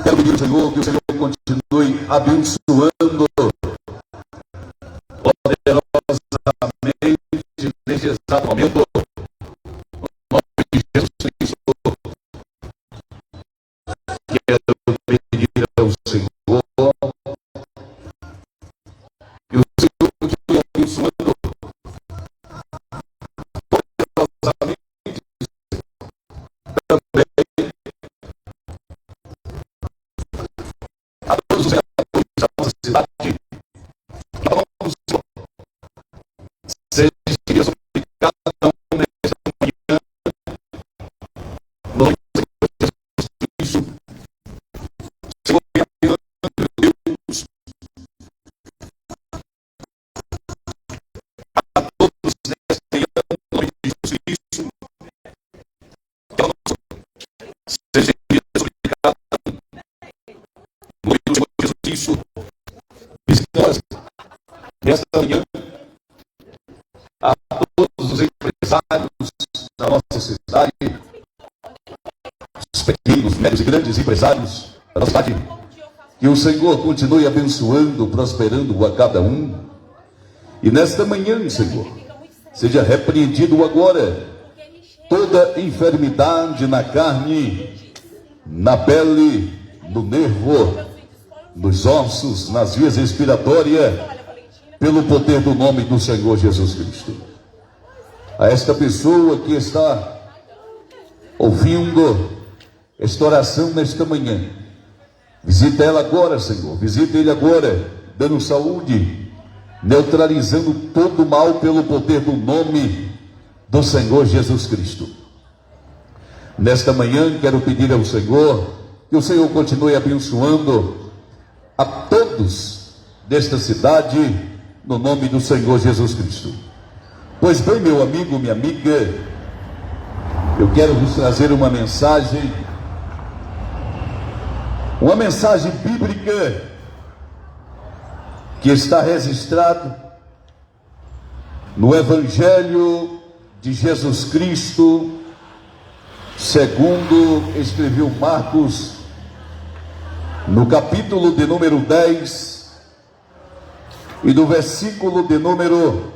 Quero pedir ao Senhor que o Senhor continue abençoando poderosamente neste exato momento. No nome de Jesus Cristo, quero pedir ao Senhor que o Senhor continue abençoando poderosamente também a todos os vereadores da nossa cidade. Seja explicado nesta manhã, no nome de Jesus Cristo, Senhor, Deus, a todos nesta manhã, no nome de Jesus Cristo, seja explicado no nome de Jesus Cristo, visitamos nesta manhã a todos os empresários da nossa cidade, os pequenos, médios e grandes empresários da nossa cidade, que o Senhor continue abençoando, prosperando a cada um. E nesta manhã, Senhor, seja repreendido agora toda enfermidade na carne, na pele, no nervo, nos ossos, nas vias respiratórias, pelo poder do nome do Senhor Jesus Cristo. A esta pessoa que está ouvindo esta oração nesta manhã, visita ela agora, Senhor, visita ele agora, dando saúde, neutralizando todo o mal pelo poder do nome do Senhor Jesus Cristo. Nesta manhã quero pedir ao Senhor que o Senhor continue abençoando a todos desta cidade, no nome do Senhor Jesus Cristo. Pois bem, meu amigo, minha amiga, eu quero vos trazer uma mensagem bíblica que está registrado no Evangelho de Jesus Cristo, segundo escreveu Marcos, no capítulo de número 10, e do versículo de número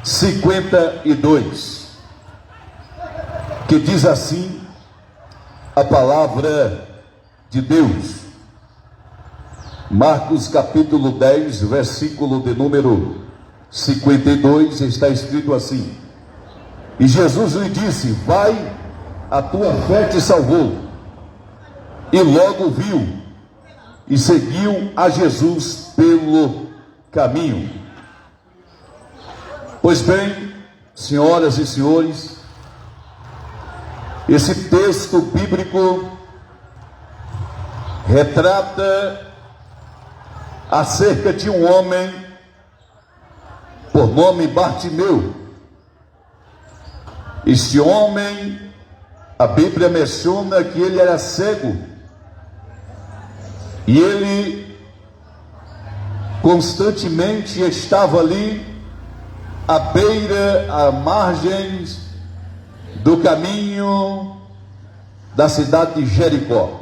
52, que diz assim a palavra de Deus. Marcos capítulo 10, versículo de número 52, está escrito assim: e Jesus lhe disse: vai, a tua fé te salvou. E logo viu e seguiu a Jesus pelo caminho. Pois bem, senhoras e senhores, esse texto bíblico retrata acerca de um homem por nome Bartimeu. Este homem, a Bíblia menciona que ele era cego, e ele constantemente estava ali à beira, à margens do caminho da cidade de Jericó.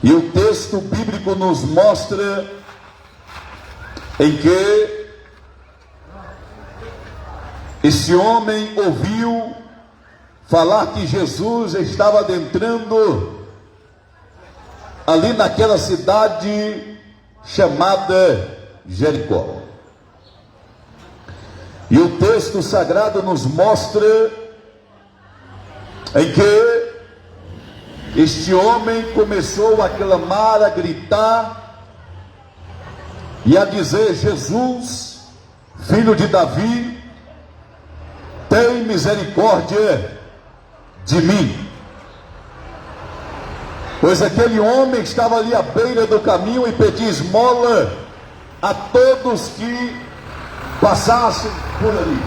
E o texto bíblico nos mostra em que esse homem ouviu falar que Jesus estava adentrando ali naquela cidade chamada Jericó. E o texto sagrado nos mostra em que este homem começou a clamar, a gritar e a dizer: Jesus, filho de Davi, tem misericórdia de mim. Pois aquele homem estava ali à beira do caminho e pedia esmola a todos que passassem por ali.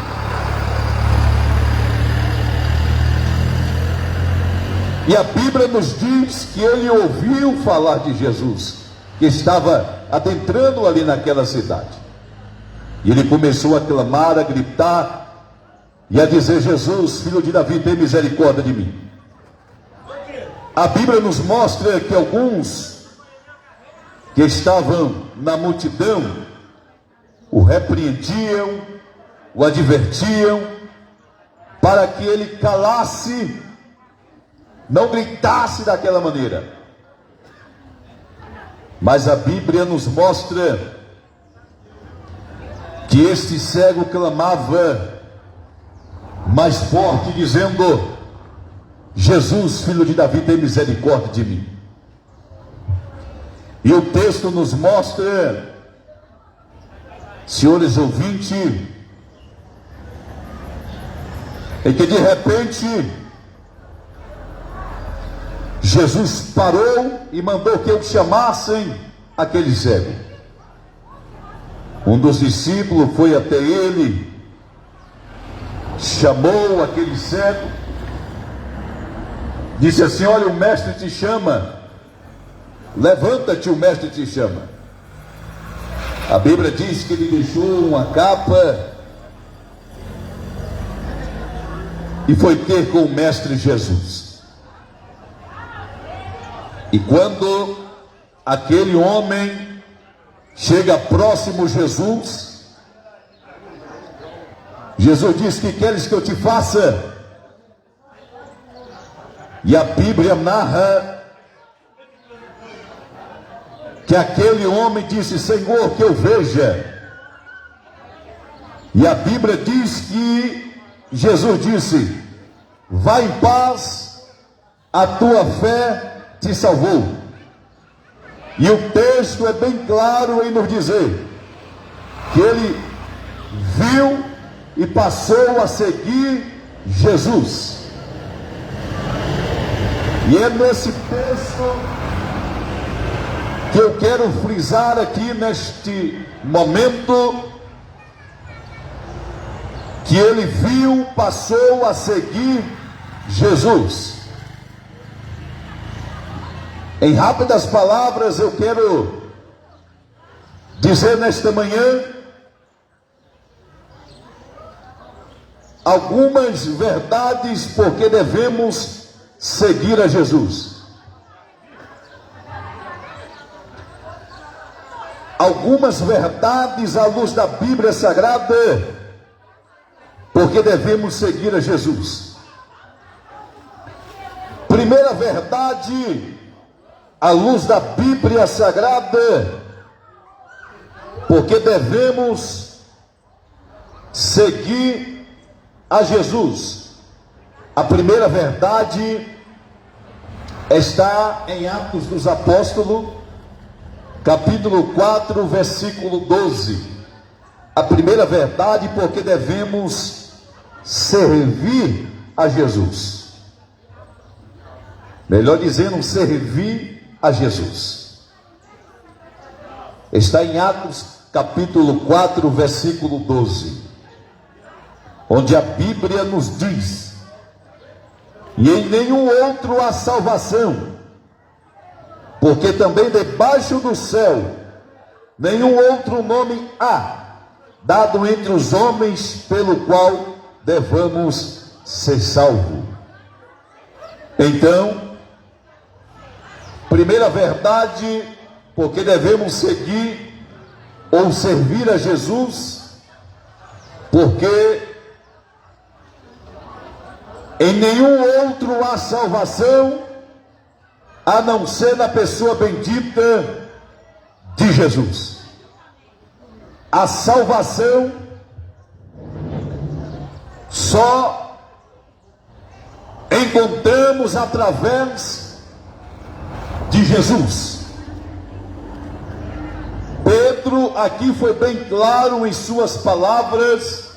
E a Bíblia nos diz que ele ouviu falar de Jesus, que estava adentrando ali naquela cidade. E ele começou a clamar, a gritar e a dizer: Jesus, filho de Davi, tem misericórdia de mim. A Bíblia nos mostra que alguns que estavam na multidão o repreendiam, o advertiam, para que ele calasse, não gritasse daquela maneira. Mas a Bíblia nos mostra que este cego clamava mais forte, dizendo: Jesus, filho de Davi, tem misericórdia de mim. E o texto nos mostra, senhores ouvintes, em que de repente Jesus parou e mandou que eles chamassem aquele cego. Um dos discípulos foi até ele, chamou aquele cego, disse assim: olha, o mestre te chama, levanta-te, o mestre te chama. A Bíblia diz que ele deixou uma capa e foi ter com o mestre Jesus. E quando aquele homem chega próximo a Jesus, Jesus diz: que queres que eu te faça? E a Bíblia narra que aquele homem disse: Senhor, que eu veja. E a Bíblia diz que Jesus disse: vá em paz, a tua fé te salvou. E o texto é bem claro em nos dizer que ele viu e passou a seguir Jesus. E é nesse texto que eu quero frisar aqui neste momento, que ele viu, passou a seguir Jesus. Em rápidas palavras, eu quero dizer nesta manhã algumas verdades porque devemos seguir a Jesus. Algumas verdades à luz da Bíblia Sagrada, porque devemos seguir a Jesus. Primeira verdade, à luz da Bíblia Sagrada, porque devemos seguir a Jesus. A primeira verdade está em Atos dos Apóstolos, capítulo 4, versículo 12. A primeira verdade, porque devemos servir a Jesus. Melhor dizendo, servir a Jesus. Está em Atos capítulo 4, versículo 12, onde a Bíblia nos diz: e em nenhum outro há salvação, porque também debaixo do céu nenhum outro nome há dado entre os homens pelo qual devamos ser salvos. Então, primeira verdade, porque devemos seguir ou servir a Jesus, porque em nenhum outro há salvação a não ser na pessoa bendita de Jesus. A salvação só encontramos através de Jesus. Pedro aqui foi bem claro em suas palavras,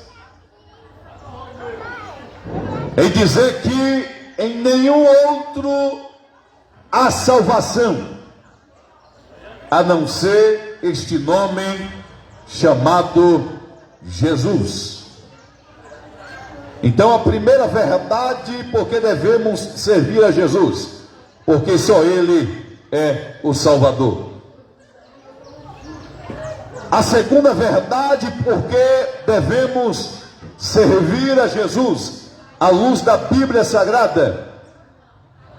em dizer que em nenhum outro há salvação, a não ser este nome chamado Jesus. Então a primeira verdade, porque devemos servir a Jesus, porque só Ele é o Salvador. A segunda verdade, porque devemos servir a Jesus, à luz da Bíblia Sagrada,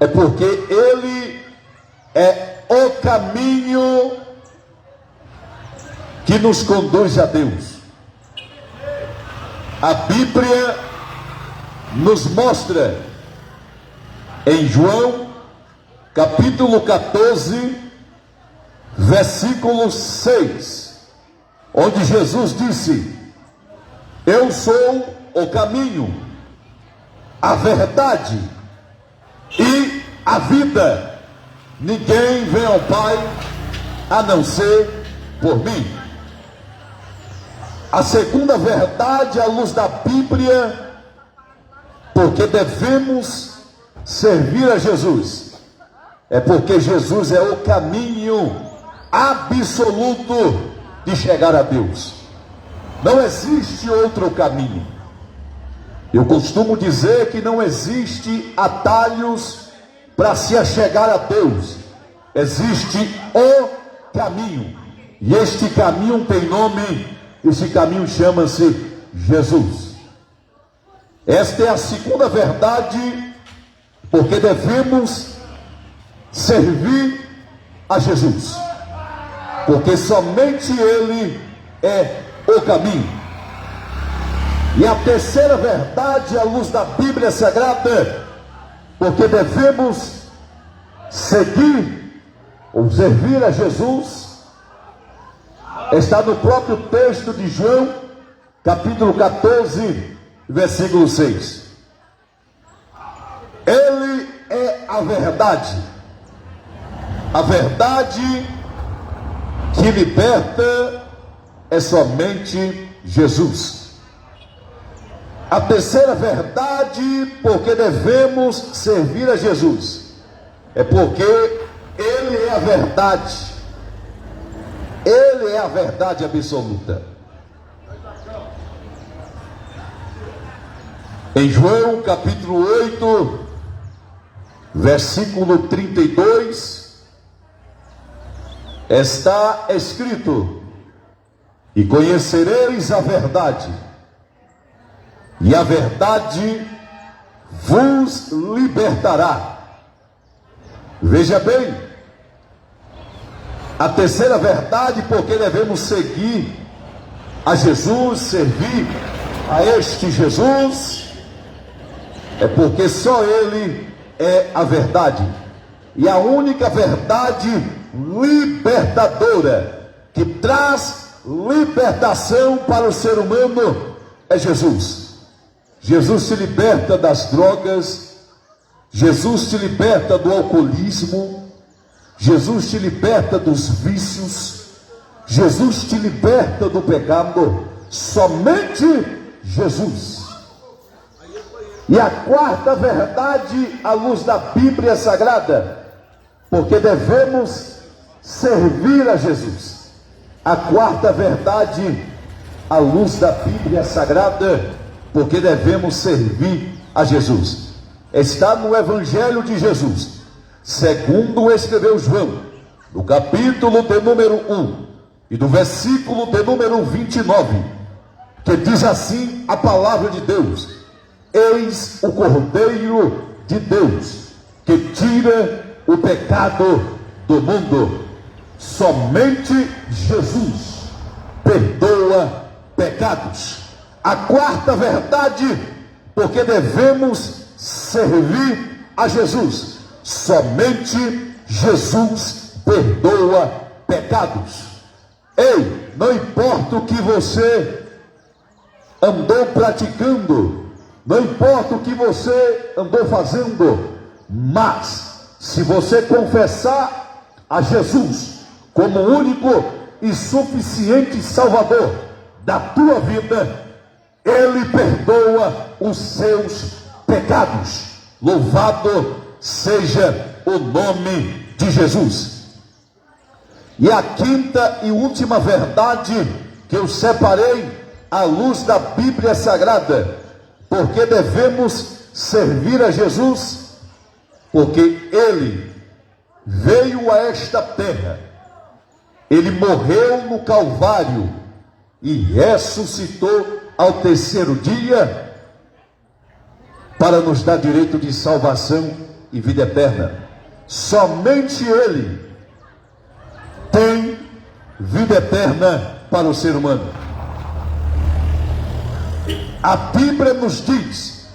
é porque Ele é o caminho que nos conduz a Deus. A Bíblia nos mostra em João, capítulo 14, versículo 6, onde Jesus disse: eu sou o caminho, a verdade e a vida. Ninguém vem ao Pai a não ser por mim. A segunda verdade, à luz da Bíblia, porque devemos servir a Jesus, é porque Jesus é o caminho absoluto de chegar a Deus. Não existe outro caminho. Eu costumo dizer que não existe atalhos para se achegar a Deus. Existe o caminho. E este caminho tem nome, esse caminho chama-se Jesus. Esta é a segunda verdade, porque devemos servir a Jesus, porque somente Ele é o caminho. E a terceira verdade, à luz da Bíblia Sagrada, porque devemos seguir ou servir a Jesus, está no próprio texto de João, capítulo 14, versículo 6. Ele é a verdade que liberta é somente Jesus. A terceira verdade, porque devemos servir a Jesus, é porque Ele é a verdade. Ele é a verdade absoluta. Em João capítulo 8, versículo 32, está escrito: e conhecereis a verdade, e a verdade vos libertará. Veja bem, a terceira verdade, porque devemos seguir a Jesus, servir a este Jesus, é porque só Ele é a verdade. E a única verdade libertadora, que traz libertação para o ser humano, é Jesus. Jesus te liberta das drogas, Jesus te liberta do alcoolismo, Jesus te liberta dos vícios, Jesus te liberta do pecado, somente Jesus. E a quarta verdade, à luz da Bíblia Sagrada, porque devemos servir a Jesus. A quarta verdade, à luz da Bíblia Sagrada, porque devemos servir a Jesus, está no Evangelho de Jesus, segundo escreveu João, no capítulo de número 1, e do versículo de número 29, que diz assim a palavra de Deus: eis o Cordeiro de Deus, que tira o pecado do mundo. Somente Jesus perdoa pecados. A quarta verdade, porque devemos servir a Jesus, somente Jesus perdoa pecados. Ei, não importa o que você andou praticando, não importa o que você andou fazendo, mas se você confessar a Jesus como o único e suficiente Salvador da tua vida, Ele perdoa os seus pecados. Louvado seja o nome de Jesus. E a quinta e última verdade que eu separei à luz da Bíblia Sagrada, porque devemos servir a Jesus, porque Ele veio a esta terra, Ele morreu no Calvário e ressuscitou ao terceiro dia para nos dar direito de salvação e vida eterna. Somente Ele tem vida eterna para o ser humano. A Bíblia nos diz,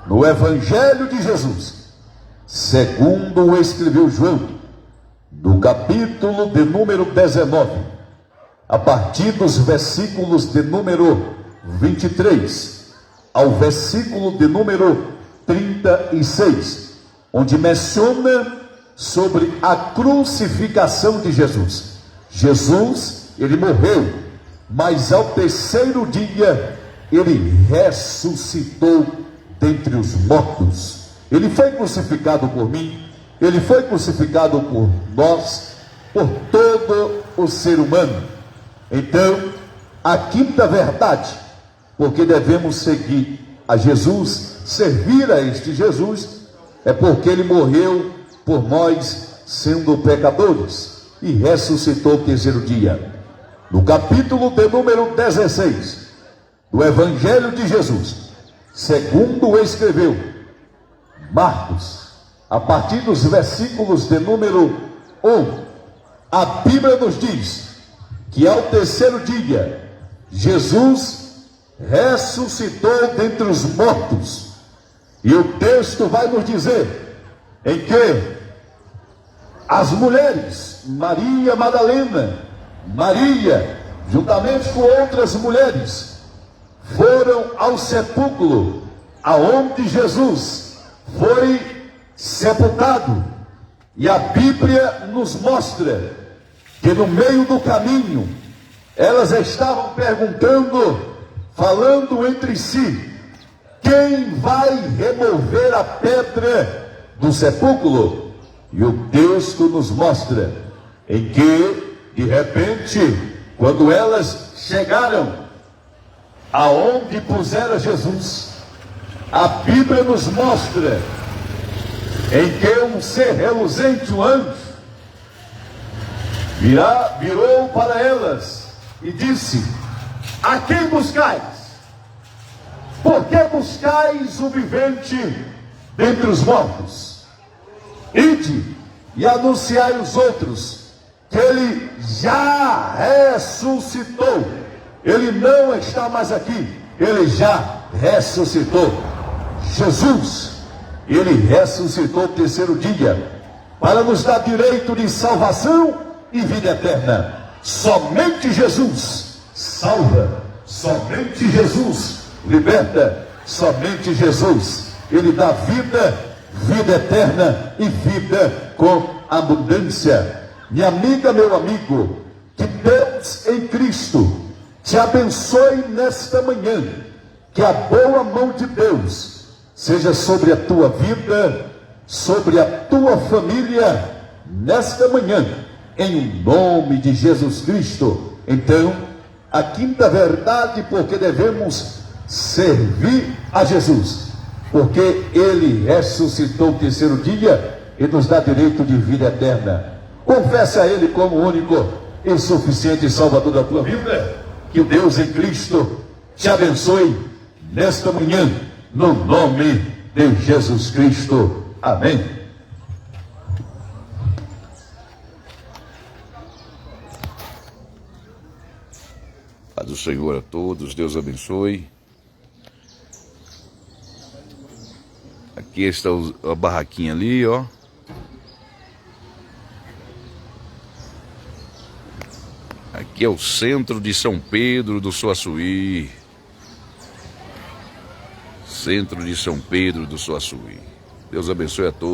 no Evangelho de Jesus, segundo escreveu João, no capítulo de número 19, a partir dos versículos de número 23 ao versículo de número 36, onde menciona sobre a crucificação de Jesus. Jesus, ele morreu, mas ao terceiro dia ele ressuscitou dentre os mortos. Ele foi crucificado por mim, ele foi crucificado por nós, por todo o ser humano. Então, a quinta verdade, porque devemos seguir a Jesus, servir a este Jesus, é porque ele morreu por nós, sendo pecadores, e ressuscitou o terceiro dia. No capítulo de número 16 do Evangelho de Jesus, segundo escreveu Marcos, a partir dos versículos de número 1, a Bíblia nos diz que ao terceiro dia Jesus ressuscitou dentre os mortos. E o texto vai nos dizer em que as mulheres, Maria Madalena, Maria, juntamente com outras mulheres, foram ao sepulcro aonde Jesus foi sepultado. E a Bíblia nos mostra que no meio do caminho elas estavam perguntando, falando entre si: quem vai remover a pedra do sepulcro? E o texto nos mostra em que, de repente, quando elas chegaram aonde pusera Jesus, a Bíblia nos mostra em que um ser reluzente, um anjo, virou para elas e disse: a quem buscais? Por que buscais o vivente dentre os mortos? Ide e anunciai os outros que ele já ressuscitou. Ele não está mais aqui, ele já ressuscitou. Jesus, ele ressuscitou o terceiro dia para nos dar direito de salvação e vida eterna. Somente Jesus salva, somente Jesus liberta, somente Jesus, ele dá vida, vida eterna e vida com abundância. Minha amiga, meu amigo, que Deus em Cristo te abençoe nesta manhã, que a boa mão de Deus seja sobre a tua vida, sobre a tua família, nesta manhã, em nome de Jesus Cristo. Então, a quinta verdade, porque devemos servir a Jesus, porque ele ressuscitou o terceiro dia e nos dá direito de vida eterna. Confesse a ele como único e suficiente Salvador da tua vida. Que o Deus em Cristo te abençoe nesta manhã, no nome de Jesus Cristo. Amém. Paz do Senhor a todos, Deus abençoe. Aqui está a barraquinha ali, ó. Aqui é o centro de São Pedro do Suaçuí. Centro de São Pedro do Suaçuí. Deus abençoe a todos.